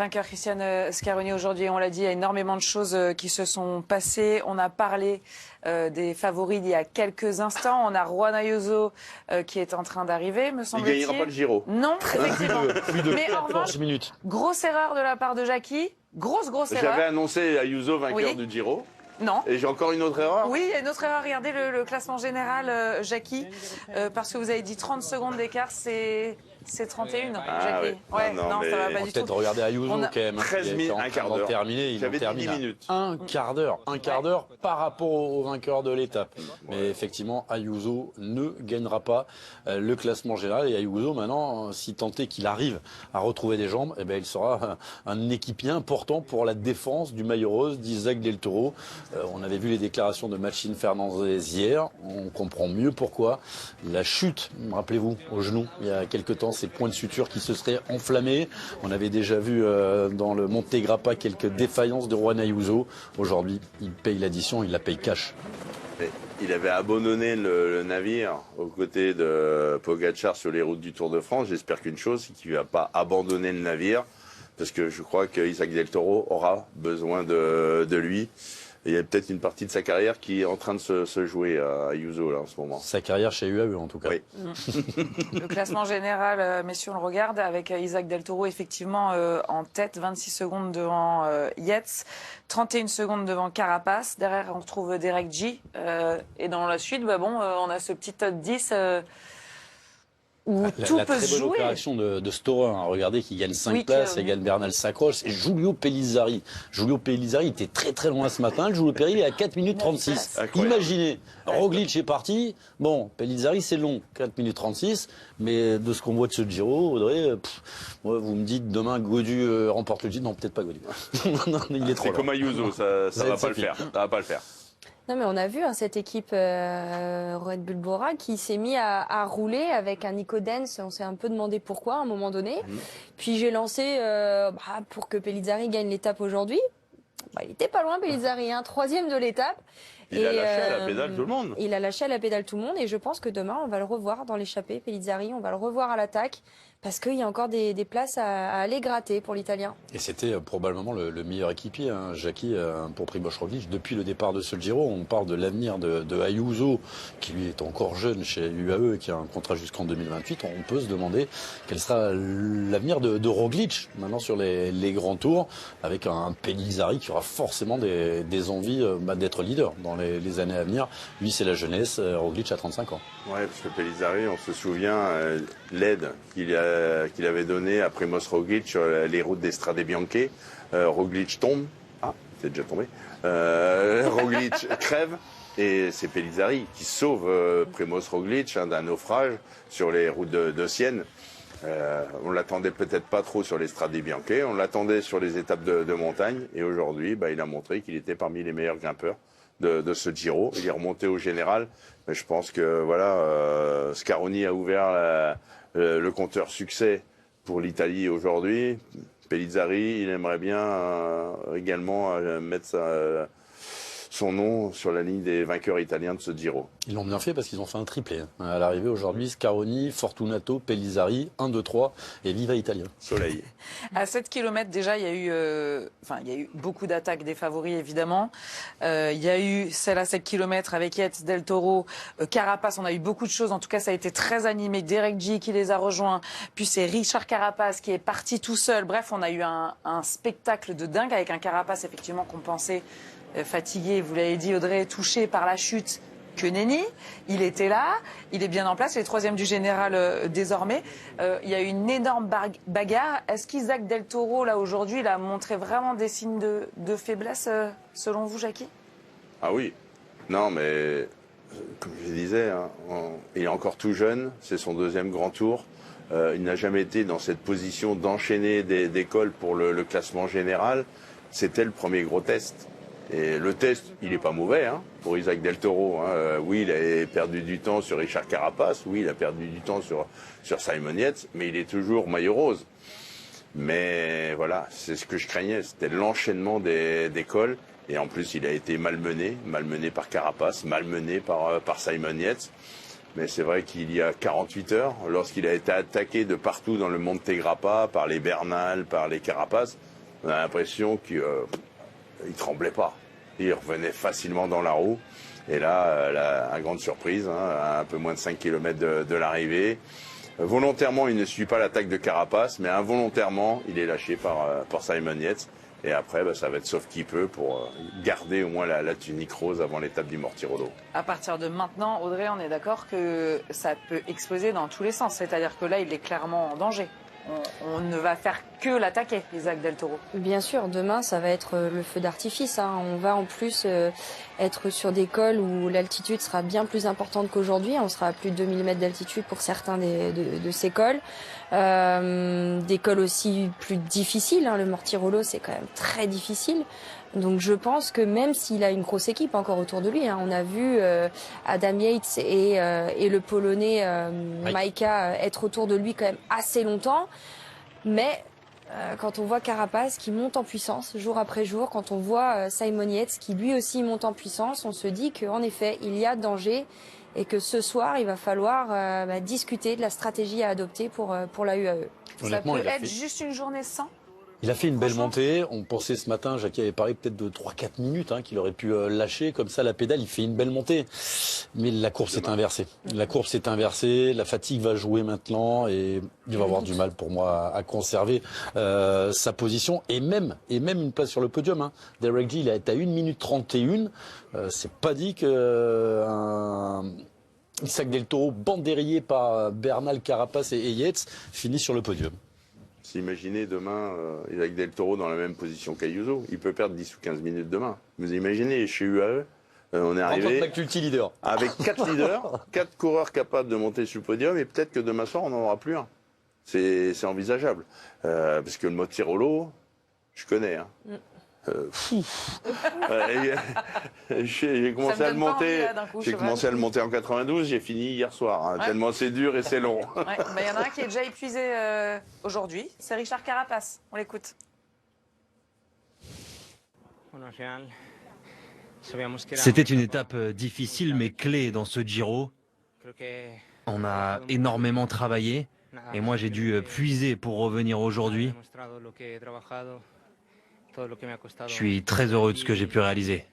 Vainqueur Cristian Scaroni aujourd'hui, on l'a dit, il y a énormément de choses qui se sont passées. On a parlé des favoris il y a quelques instants. On a Juan Ayuso qui est en train d'arriver, me semble-t-il. Il ne gagnera pas le Giro. Non, effectivement. Mais en revanche, minutes. grosse erreur de la part de Jackie. Grosse erreur. J'avais annoncé Ayuso vainqueur du Giro. Non. Et j'ai encore une autre erreur. Oui, il y a une autre erreur. Regardez le classement général, Jackie. Parce que vous avez dit 30 secondes d'écart, c'est 31, Jackie. Ouais. Non, ça va pas du tout. Peut-être regarder Ayuso quand même. 13 minutes, un quart d'heure. J'avais dit 10 minutes. Un quart d'heure par rapport au vainqueur de l'étape. Mais effectivement, Ayuso ne gagnera pas le classement général. Et Ayuso, maintenant, si tant est qu'il arrive à retrouver des jambes, eh ben, il sera un équipier important pour la défense du maillot rose d'Isaac Del Toro. On avait vu les déclarations de Machín Fernández hier. On comprend mieux pourquoi. La chute, rappelez-vous, au genou, il y a quelques temps, ces points de suture qui se seraient enflammés. On avait déjà vu dans le Monte Grappa quelques défaillances de Juan Ayuso. Aujourd'hui, il paye l'addition, il la paye cash. Il avait abandonné le navire aux côtés de Pogačar sur les routes du Tour de France. J'espère qu'une chose, c'est qu'il ne va pas abandonner le navire, parce que je crois qu'Isaac Del Toro aura besoin de lui. Et il y a peut-être une partie de sa carrière qui est en train de se jouer à Ayuso là, en ce moment. Sa carrière chez UAE en tout cas. Oui. Le classement général, messieurs, on le regarde avec Isaac Del Toro effectivement en tête, 26 secondes devant Yates, 31 secondes devant Carapaz. Derrière, on retrouve Derek G. Et dans la suite, on a ce petit top 10 où tout peut se jouer. La très bonne opération de Storer, regardez, qui gagne 5 places, et gagne Bernal Sacros et Giulio Pellizzari. Giulio Pellizzari était très loin ce matin. Le Giulio Pellizzari est à 4 minutes 36. Imaginez, Roglic est parti. Bon, Pellizzari c'est long, 4 minutes 36. Mais de ce qu'on voit de ce Giro, Audrey, moi, vous me dites demain Gaudu remporte le Giro. Non, peut-être pas Gaudu. Non, il est trop C'est comme Ayuso, ça va pas le faire. Ça va pas le faire. Non mais on a vu cette équipe Red Bull Bora qui s'est mis à rouler avec un Nico Denz. On s'est un peu demandé pourquoi à un moment donné. Puis j'ai lancé pour que Pellizzari gagne l'étape aujourd'hui. Il était pas loin Pellizzari, troisième de l'étape. Il a lâché à la pédale tout le monde. Il a lâché à la pédale tout le monde et je pense que demain on va le revoir dans l'échappée Pellizzari. On va le revoir à l'attaque. Parce qu'il y a encore des places à aller gratter pour l'Italien. Et c'était probablement le meilleur équipier, Jackie, pour Primož Roglič. Depuis le départ de ce Giro, on parle de l'avenir de Ayuso, qui lui est encore jeune chez UAE et qui a un contrat jusqu'en 2028. On peut se demander quel sera l'avenir de Roglič, maintenant sur les grands tours, avec un Pellizzari qui aura forcément des envies d'être leader dans les années à venir. Lui, c'est la jeunesse, Roglič a 35 ans. Ouais, parce que Pellizzari, on se souvient, l'aide qu'il avait donné à Primož Roglič sur les routes d'Estrade Bianche. Roglič tombe. Ah, c'est déjà tombé. Roglič crève. Et c'est Pellizzari qui sauve Primož Roglič d'un naufrage sur les routes de Sienne. On l'attendait peut-être pas trop sur l'Estrade Bianche. On l'attendait sur les étapes de montagne. Et aujourd'hui, il a montré qu'il était parmi les meilleurs grimpeurs de ce Giro. Il est remonté au général. Mais je pense que Scaroni a ouvert le compteur succès pour l'Italie aujourd'hui. Pellizzari, il aimerait bien également mettre son nom sur la ligne des vainqueurs italiens de ce Giro. Ils l'ont bien fait parce qu'ils ont fait un triplé. À l'arrivée aujourd'hui, Scaroni, Fortunato, Pellizzari, 1, 2, 3 et Viva Italia. Soleil. À 7 km déjà, il y a eu beaucoup d'attaques des favoris évidemment. Il y a eu celle à 7 km avec Yates, Del Toro, Carapaz. On a eu beaucoup de choses. En tout cas, ça a été très animé. Derek G qui les a rejoints. Puis c'est Richard Carapaz qui est parti tout seul. Bref, on a eu un spectacle de dingue avec un Carapaz effectivement qu'on pensait fatigué, vous l'avez dit Audrey, touché par la chute que nenni. Il était là, il est bien en place, il est troisième du général désormais. Il y a eu une énorme bagarre. Est-ce qu'Isaac Del Toro, là aujourd'hui, il a montré vraiment des signes de faiblesse, selon vous, Jackie? Ah oui. Non, mais comme je disais, il est encore tout jeune, c'est son deuxième grand tour. Il n'a jamais été dans cette position d'enchaîner des cols pour le classement général. C'était le premier gros test. Et le test, il n'est pas mauvais pour Isaac Del Toro. Oui, il a perdu du temps sur Richard Carapaz. Oui, il a perdu du temps sur Simon Yates. Mais il est toujours maillot rose. Mais voilà, c'est ce que je craignais. C'était l'enchaînement des cols. Et en plus, il a été malmené par Carapaz, malmené par Simon Yates. Mais c'est vrai qu'il y a 48 heures, lorsqu'il a été attaqué de partout dans le Monte Grappa, par les Bernal, par les Carapace, on a l'impression qu'il tremblait pas. Il revenait facilement dans la roue. Et là, à grande surprise, à un peu moins de 5 km de l'arrivée, volontairement, il ne suit pas l'attaque de Carapace, mais involontairement, il est lâché par Simon Yates. Et après, ça va être sauf qui peut pour garder au moins la tunique rose avant l'étape du Mortirolo. À partir de maintenant, Audrey, on est d'accord que ça peut exploser dans tous les sens. C'est-à-dire que là, il est clairement en danger. On ne va faire que l'attaquer, Isaac Del Toro. Bien sûr, demain, ça va être le feu d'artifice. On va en plus être sur des cols où l'altitude sera bien plus importante qu'aujourd'hui. On sera à plus de 2000 mètres d'altitude pour certains de ces cols. Des cols aussi plus difficiles. Le Mortirolo, c'est quand même très difficile. Donc je pense que même s'il a une grosse équipe encore autour de lui, on a vu Adam Yates et le Polonais Majka être autour de lui quand même assez longtemps. Mais quand on voit Carapace qui monte en puissance jour après jour, quand on voit Simon Yates qui lui aussi monte en puissance, on se dit qu'en effet il y a danger et que ce soir il va falloir discuter de la stratégie à adopter pour la UAE. Ça peut être juste une journée sans. Il a fait une belle montée. On pensait ce matin, Jackie avait parlé peut-être de 3-4 minutes, qu'il aurait pu lâcher comme ça la pédale. Il fait une belle montée. Mais la courbe s'est inversée. La courbe s'est inversée. La fatigue va jouer maintenant et il va avoir du mal pour moi à conserver sa position et même une place sur le podium. Derek Gill, il a été à 1 minute 31. C'est pas dit que Isaac Del Toro, bandérillé par Bernal, Carapace et Yates, finit sur le podium. Imaginez demain Isaac Del Toro dans la même position qu'Ayuso. Il peut perdre 10 ou 15 minutes demain. Vous imaginez, chez UAE, on est arrivé avec 4 leaders, 4 coureurs capables de monter sur le podium et peut-être que demain soir, on n'en aura plus un. C'est envisageable. Parce que le Mortirolo, je connais. J'ai commencé à le monter. J'ai commencé à le monter en 92. J'ai fini hier soir. Tellement c'est dur et c'est long. Il y en a un qui est déjà épuisé aujourd'hui. C'est Richard Carapace. On l'écoute. C'était une étape difficile mais clé dans ce Giro. On a énormément travaillé et moi j'ai dû puiser pour revenir aujourd'hui. Je suis très heureux de ce que j'ai pu réaliser.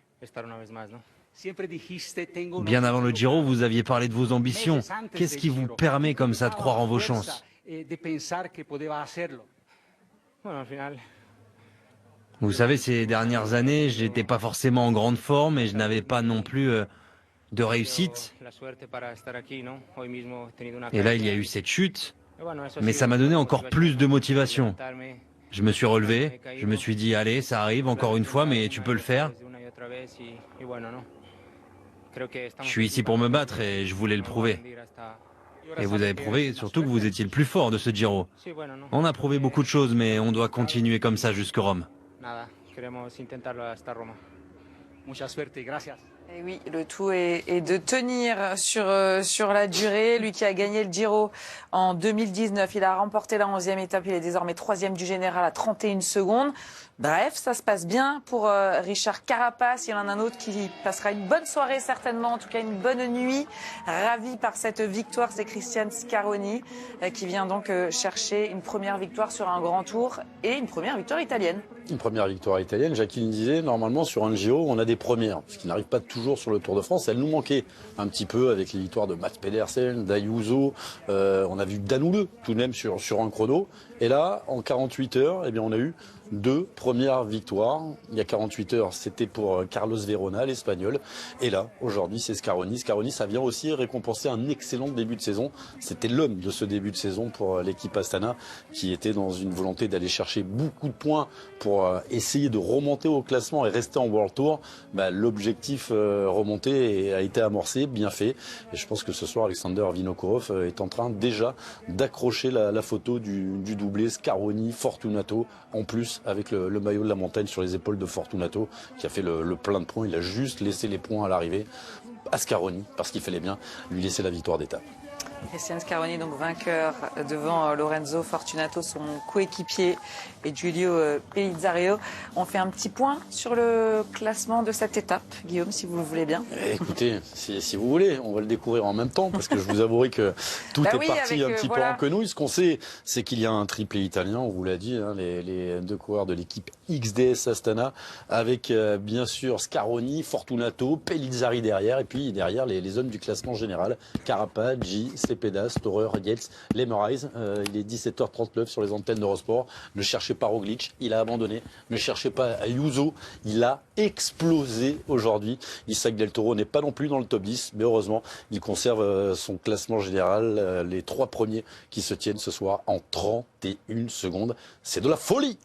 Bien avant le Giro, vous aviez parlé de vos ambitions. Qu'est-ce qui vous permet comme ça de croire en vos chances? Vous savez, ces dernières années, je n'étais pas forcément en grande forme et je n'avais pas non plus de réussite. Et là, il y a eu cette chute, mais ça m'a donné encore plus de motivation. Je me suis relevé, je me suis dit, allez, ça arrive encore une fois, mais tu peux le faire. Je suis ici pour me battre et je voulais le prouver. Et vous avez prouvé surtout que vous étiez le plus fort de ce Giro. On a prouvé beaucoup de choses, mais on doit continuer comme ça jusqu'à Rome. Et oui, le tout est de tenir sur la durée. Lui qui a gagné le Giro en 2019, il a remporté la 11e étape. Il est désormais 3e du général à 31 secondes. Bref, ça se passe bien pour Richard Carapace. Il y en a un autre qui passera une bonne soirée certainement, en tout cas une bonne nuit. Ravi par cette victoire, c'est Christian Scaroni qui vient donc chercher une première victoire sur un grand tour et une première victoire italienne. Une première victoire italienne. Jacqueline disait, normalement sur un Giro, on a des premières, ce qui n'arrive pas toujours sur le Tour de France. Elle nous manquait un petit peu avec les victoires de Mats Pedersen, d'Ayuso. On a vu Danoulle tout de même sur un chrono. Et là, en 48 heures, eh bien, on a eu 2 premières victoires. Il y a 48 heures, c'était pour Carlos Verona, l'Espagnol. Et là, aujourd'hui, c'est Scaroni. Scaroni, ça vient aussi récompenser un excellent début de saison. C'était l'homme de ce début de saison pour l'équipe Astana, qui était dans une volonté d'aller chercher beaucoup de points pour essayer de remonter au classement et rester en World Tour. L'objectif remonté a été amorcé, bien fait. Et je pense que ce soir, Alexander Vinokourov est en train déjà d'accrocher la photo du doublé Scaroni-Fortunato, en plus avec le maillot de la montagne sur les épaules de Fortunato, qui a fait le plein de points. Il a juste laissé les points à l'arrivée à Scaroni, parce qu'il fallait bien lui laisser la victoire d'étape. Christian Scaroni, donc vainqueur devant Lorenzo Fortunato, son coéquipier, et Giulio Pelizzario. On fait un petit point sur le classement de cette étape, Guillaume, si vous le voulez bien. Écoutez, si vous voulez, on va le découvrir en même temps, parce que je vous avouerai que tout est parti un petit peu en quenouille. Ce qu'on sait, c'est qu'il y a un triplé italien, on vous l'a dit, hein, les deux coureurs de l'équipe XDS Astana, avec bien sûr Scaroni, Fortunato, Pellizzari derrière, et puis derrière les hommes du classement général, Carapaz, G, Cepeda, Storer, Yates, Lemerais. Il est 17h39 sur les antennes d'Eurosport. Ne cherchez pas Roglic, il a abandonné. Ne cherchez pas Ayuso, il a explosé aujourd'hui. Isaac Del Toro n'est pas non plus dans le top 10, mais heureusement, il conserve son classement général, les 3 premiers qui se tiennent ce soir en 31 secondes. C'est de la folie!